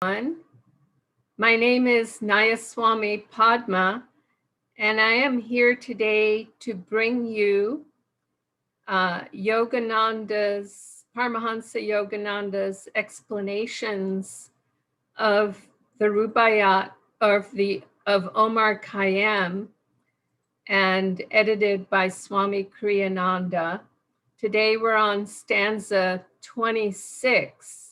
everyone. My name is Nayaswami Padma, and I am here today to bring you Paramahansa Yogananda's explanations of the Rubaiyat of Omar Khayyam and edited by Swami Kriyananda. Today we're on stanza 26.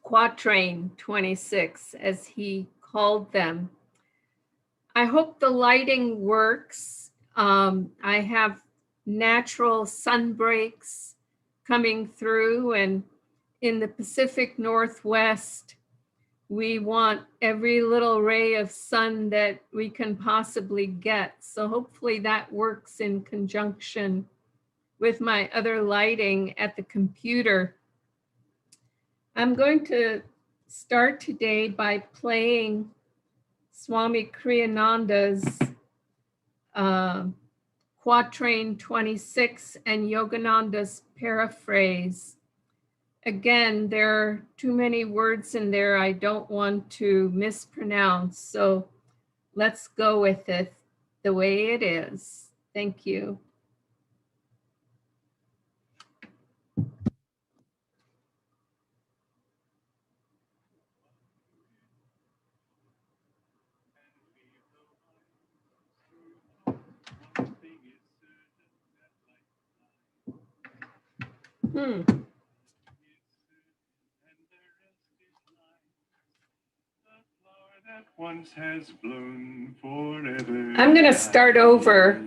Quatrain 26, as he called them. I hope the lighting works. I have natural sun breaks coming through, and in the Pacific Northwest, we want every little ray of sun that we can possibly get. So hopefully that works in conjunction with my other lighting at the computer. I'm going to start today by playing Swami Kriyananda's Quatrain 26 and Yogananda's paraphrase. Again, there are too many words in there I don't want to mispronounce, so let's go with it the way it is. Thank you. Once has blown forever. I'm going to start over.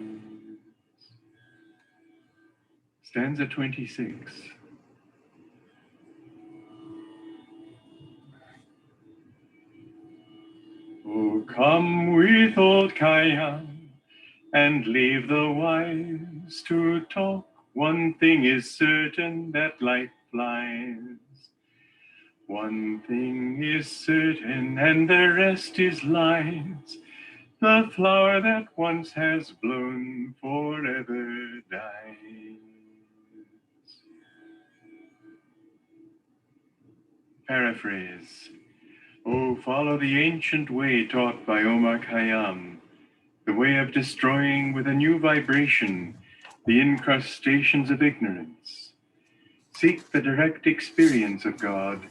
Stanza 26. Oh, come with old Khayyam and leave the wise to talk. One thing is certain, that light flies. One thing is certain, and the rest is lies. The flower that once has blown forever dies. Paraphrase. Oh, follow the ancient way taught by Omar Khayyam, the way of destroying with a new vibration the incrustations of ignorance. Seek the direct experience of God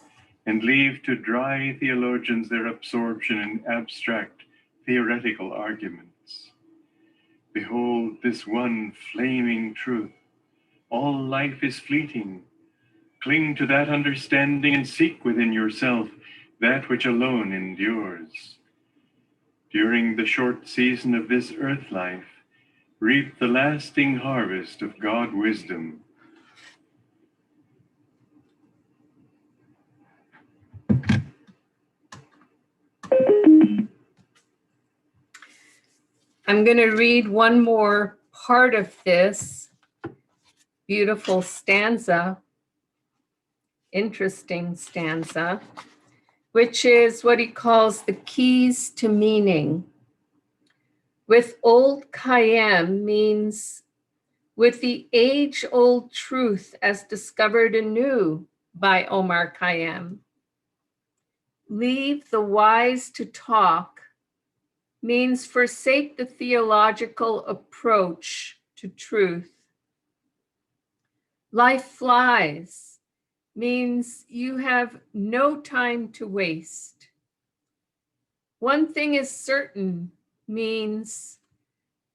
and leave to dry theologians their absorption in abstract theoretical arguments. Behold this one flaming truth. All life is fleeting. Cling to that understanding and seek within yourself that which alone endures. During the short season of this earth life, reap the lasting harvest of God wisdom. I'm going to read one more part of this beautiful stanza, interesting stanza, which is what he calls the keys to meaning. With old Khayyam means with the age-old truth as discovered anew by Omar Khayyam. Leave the wise to talk means forsake the theological approach to truth. Life flies means you have no time to waste. One thing is certain means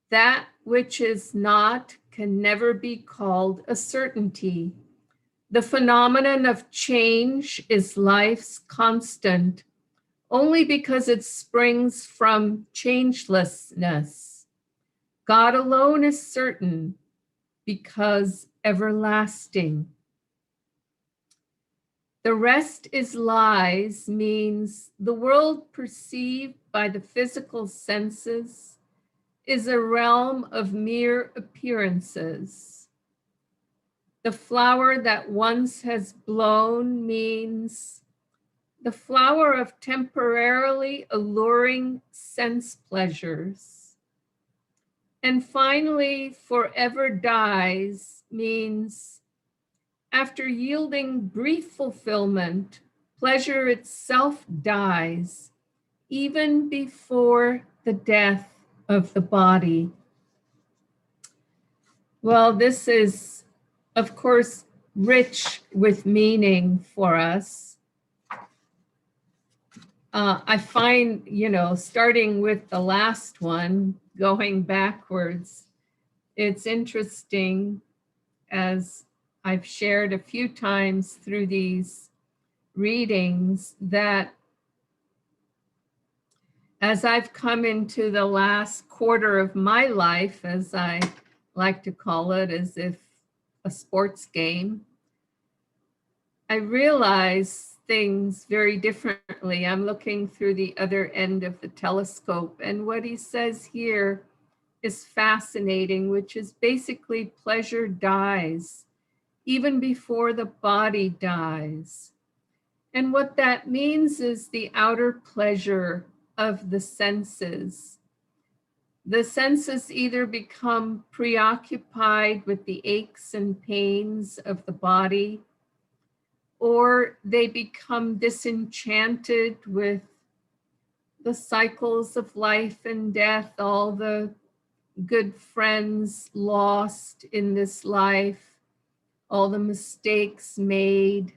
that which is not can never be called a certainty. The phenomenon of change is life's constant, only because it springs from changelessness. God alone is certain because everlasting. The rest is lies means the world perceived by the physical senses is a realm of mere appearances. The flower that once has blown means the flower of temporarily alluring sense pleasures. And finally, forever dies means after yielding brief fulfillment, Pleasure itself dies even before the death of the body. Well, this is, of course, rich with meaning for us. I find, starting with the last one, going backwards, it's interesting, as I've shared a few times through these readings, that as I've come into the last quarter of my life, as I like to call it, as if a sports game, I realize things very differently. I'm looking through the other end of the telescope, and what he says here is fascinating, which is basically pleasure dies even before the body dies. And what that means is the outer pleasure of the senses. The senses either become preoccupied with the aches and pains of the body, or they become disenchanted with the cycles of life and death, all the good friends lost in this life, all the mistakes made,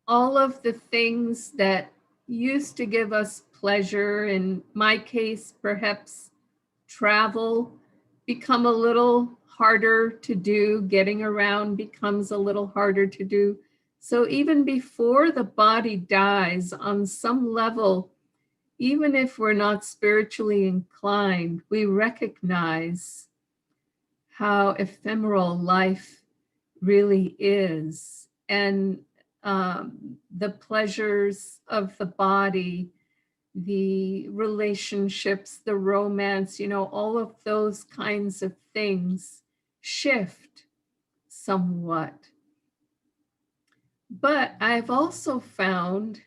all of the things that used to give us pleasure, in my case, perhaps travel, become a little harder to do. Getting around becomes a little harder to do. So even before the body dies, on some level, even if we're not spiritually inclined, we recognize how ephemeral life really is. And the pleasures of the body, the relationships, the romance, all of those kinds of things shift somewhat. But I've also found,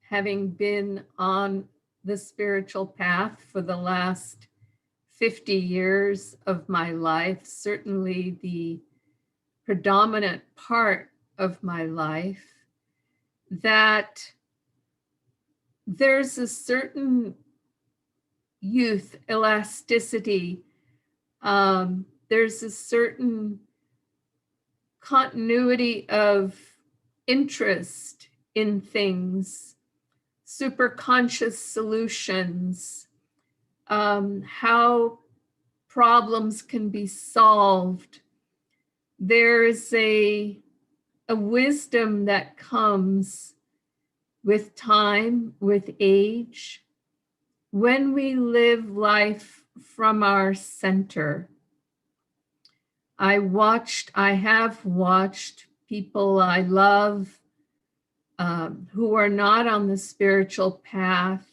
having been on the spiritual path for the last 50 years of my life, certainly the predominant part of my life, that there's a certain youth elasticity. There's a certain continuity of interest in things, superconscious solutions, how problems can be solved. There's a wisdom that comes with time, with age, when we live life from our center. I have watched people I love who are not on the spiritual path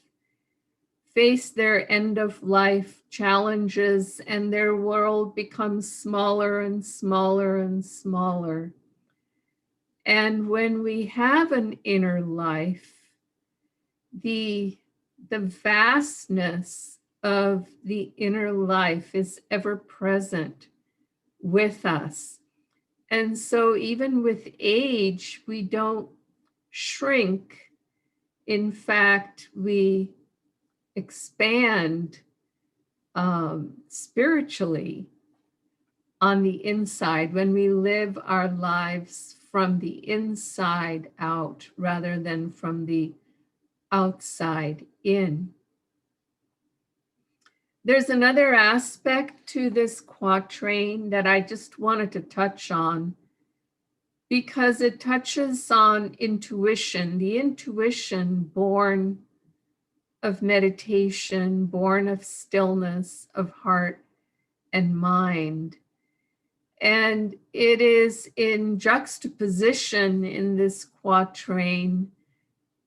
face their end of life challenges, and their world becomes smaller and smaller and smaller. And when we have an inner life, the vastness of the inner life is ever present with us. And so even with age, we don't shrink. In fact, we expand spiritually on the inside when we live our lives from the inside out rather than from the outside in. There's another aspect to this quatrain that I just wanted to touch on, because it touches on intuition, the intuition born of meditation, born of stillness of heart and mind. And it is in juxtaposition in this quatrain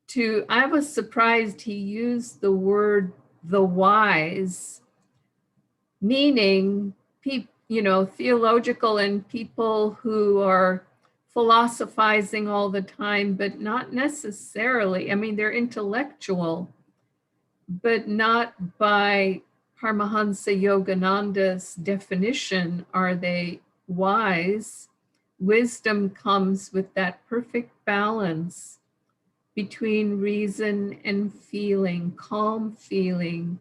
to, I was surprised he used the word the wise, meaning theological and people who are philosophizing all the time, but not necessarily, they're intellectual, but not by Paramahansa Yogananda's definition are they wise. Wisdom comes with that perfect balance between reason and feeling, calm feeling,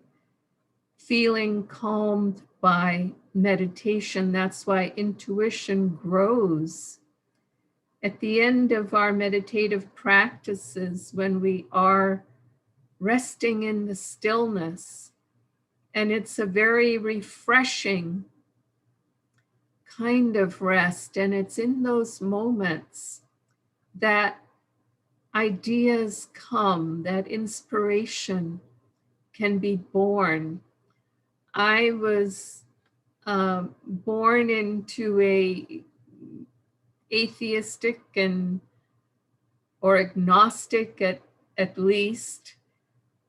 feeling calmed by meditation. That's why intuition grows. At the end of our meditative practices, when we are resting in the stillness, and it's a very refreshing kind of rest, and it's in those moments that ideas come, that inspiration can be born. I was born into a atheistic and or agnostic at least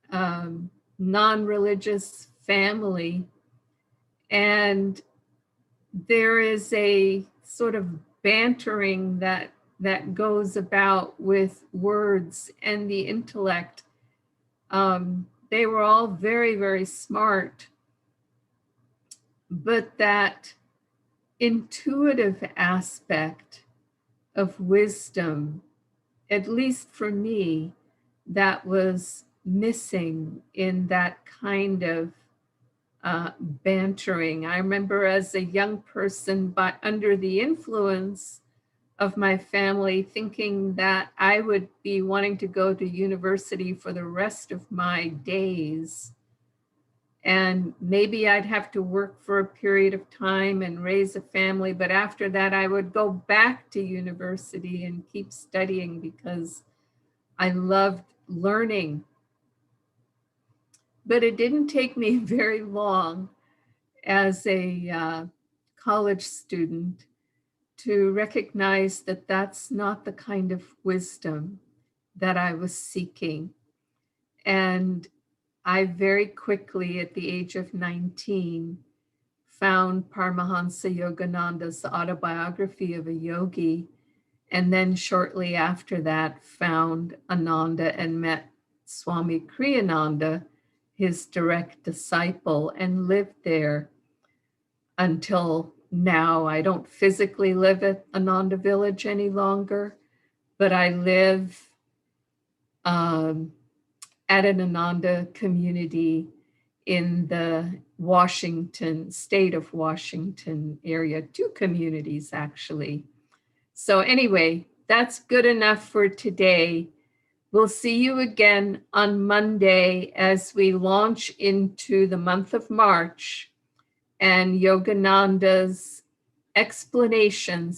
non-religious family, and there is a sort of bantering that goes about with words and the intellect. They were all very, very smart, but that intuitive aspect of wisdom, at least for me, that was missing in that kind of bantering. I remember as a young person, but under the influence of my family, thinking that I would be wanting to go to university for the rest of my days. And maybe I'd have to work for a period of time and raise a family, but after that, I would go back to university and keep studying because I loved learning. But it didn't take me very long as a college student to recognize that that's not the kind of wisdom that I was seeking. And I very quickly, at the age of 19, found Paramahansa Yogananda's Autobiography of a Yogi. And then shortly after that, found Ananda and met Swami Kriyananda, his direct disciple, and lived there until now. I don't physically live at Ananda Village any longer, but I live at an Ananda community in the state of Washington area, 2 communities actually. So anyway, that's good enough for today. We'll see you again on Monday as we launch into the month of March and Yogananda's explanations